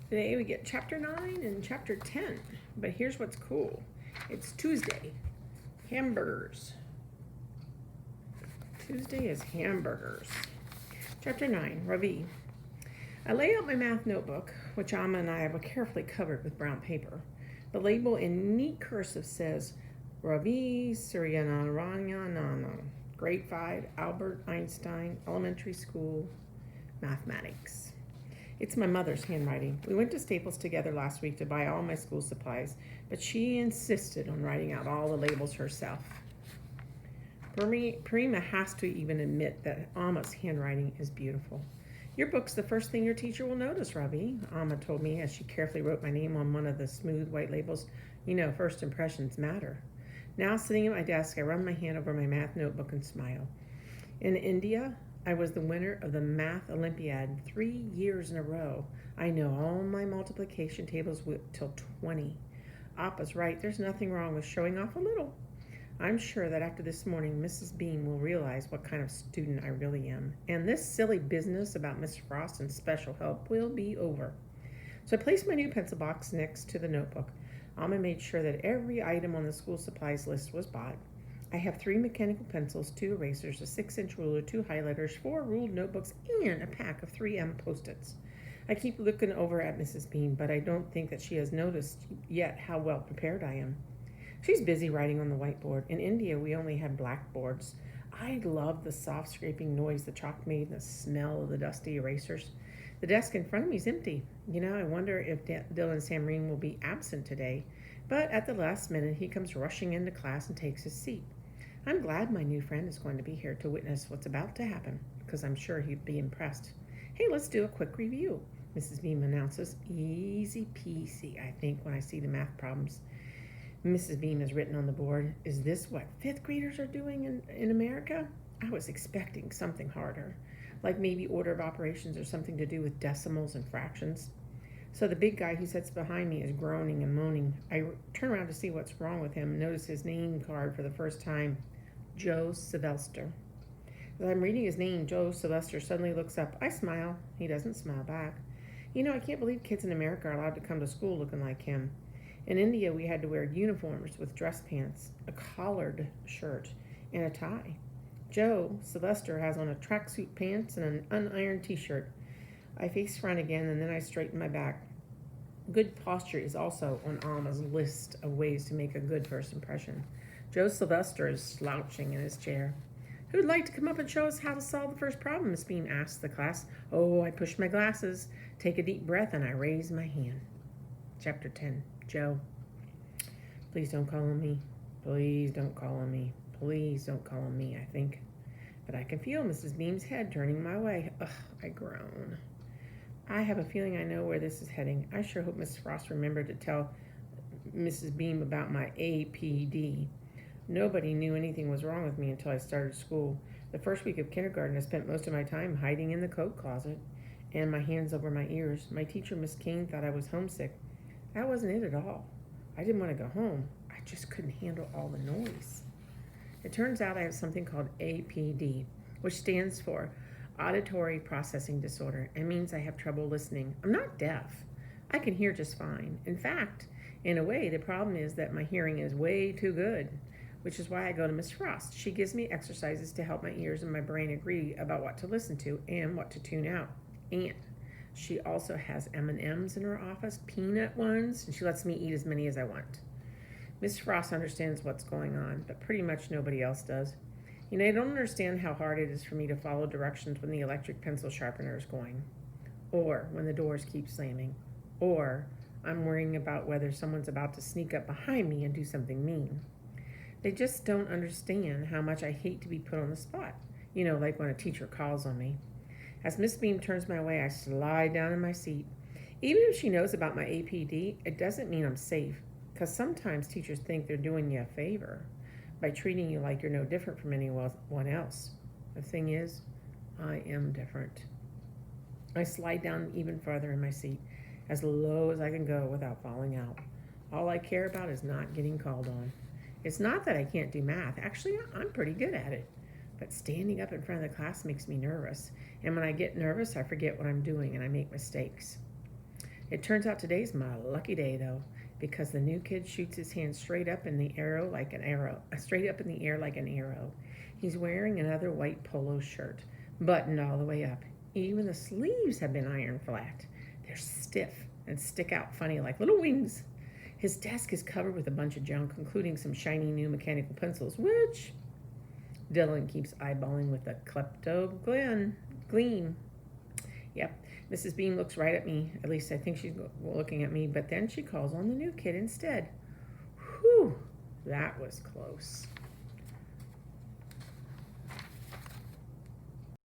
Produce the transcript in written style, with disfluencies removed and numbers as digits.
Today we get chapter 9 and chapter 10. But here's what's cool. It's Tuesday. Hamburgers. Tuesday is hamburgers. Chapter 9, Ravi. I lay out my math notebook, which Amma and I have carefully covered with brown paper. The label in neat cursive says Ravi Suryanarayanana, Grade 5, Albert Einstein Elementary School, Mathematics. It's my mother's handwriting. We went to Staples together last week to buy all my school supplies, but she insisted on writing out all the labels herself. Prima has to even admit that Amma's handwriting is beautiful. Your book's the first thing your teacher will notice, Ravi, Amma told me as she carefully wrote my name on one of the smooth white labels. You know, first impressions matter. Now, sitting at my desk, I run my hand over my math notebook and smile. In India, I was the winner of the Math Olympiad 3 years in a row. I know all my multiplication tables till 20. Appa's right, there's nothing wrong with showing off a little. I'm sure that after this morning, Mrs. Beam will realize what kind of student I really am. And this silly business about Miss Frost and special help will be over. So I placed my new pencil box next to the notebook. Amma made sure that every item on the school supplies list was bought. I have 3 mechanical pencils, 2 erasers, a 6-inch ruler, 2 highlighters, 4 ruled notebooks, and a pack of 3M Post-its. I keep looking over at Mrs. Beam, but I don't think that she has noticed yet how well prepared I am. She's busy writing on the whiteboard. In India, we only had blackboards. I love the soft scraping noise the chalk made and the smell of the dusty erasers. The desk in front of me is empty. You know, I wonder if Dylan Samreen will be absent today. But at the last minute, he comes rushing into class and takes his seat. I'm glad my new friend is going to be here to witness what's about to happen, because I'm sure he'd be impressed. Hey, let's do a quick review, Mrs. Beam announces. Easy peasy, I think, when I see the math problems Mrs. Beam has written on the board. Is this what 5th graders are doing in America? I was expecting something harder, like maybe order of operations or something to do with decimals and fractions. So the big guy who sits behind me is groaning and moaning. I turn around to see what's wrong with him and notice his name card for the first time, Joe Sylvester. As I'm reading his name, Joe Sylvester suddenly looks up. I smile. He doesn't smile back. You know, I can't believe kids in America are allowed to come to school looking like him. In India, we had to wear uniforms with dress pants, a collared shirt, and a tie. Joe Sylvester has on a tracksuit pants and an unironed t-shirt. I face front again, and then I straighten my back. Good posture is also on Alma's list of ways to make a good first impression. Joe Sylvester is slouching in his chair. Who'd like to come up and show us how to solve the first problem? Miss Beam asked the class. Oh, I push my glasses, take a deep breath, and I raise my hand. Chapter 10. Joe. Please don't call on me. Please don't call on me. Please don't call on me, I think. But I can feel Mrs. Beam's head turning my way. Ugh, I groan. I have a feeling I know where this is heading. I sure hope Miss Frost remembered to tell Mrs. Beam about my APD. Nobody knew anything was wrong with me until I started school. The first week of kindergarten, I spent most of my time hiding in the coat closet and my hands over my ears. My teacher, Miss King, thought I was homesick. That wasn't it at all. I didn't want to go home. I just couldn't handle all the noise. It turns out I have something called APD, which stands for Auditory Processing Disorder. It means I have trouble listening. I'm not deaf. I can hear just fine. In fact, in a way, the problem is that my hearing is way too good, which is why I go to Miss Frost. She gives me exercises to help my ears and my brain agree about what to listen to and what to tune out. And she also has M&Ms in her office, peanut ones, and she lets me eat as many as I want. Miss Frost understands what's going on, but pretty much nobody else does. You know, I don't understand how hard it is for me to follow directions when the electric pencil sharpener is going, or when the doors keep slamming, or I'm worrying about whether someone's about to sneak up behind me and do something mean. They just don't understand how much I hate to be put on the spot, you know, like when a teacher calls on me. As Miss Beam turns my way, I slide down in my seat. Even if she knows about my APD, it doesn't mean I'm safe, because sometimes teachers think they're doing you a favor by treating you like you're no different from anyone else. The thing is, I am different. I slide down even farther in my seat, as low as I can go without falling out. All I care about is not getting called on. It's not that I can't do math. Actually, I'm pretty good at it. But standing up in front of the class makes me nervous. And when I get nervous, I forget what I'm doing and I make mistakes. It turns out today's my lucky day, though, because the new kid shoots his hand straight up in the arrow like an arrow, straight up in the air like an arrow. He's wearing another white polo shirt, buttoned all the way up. Even the sleeves have been ironed flat. They're stiff and stick out funny like little wings. His desk is covered with a bunch of junk, including some shiny new mechanical pencils, which Dylan keeps eyeballing with a gleam. Yep, Mrs. Beam looks right at me. At least I think she's looking at me, but then she calls on the new kid instead. Whew, that was close.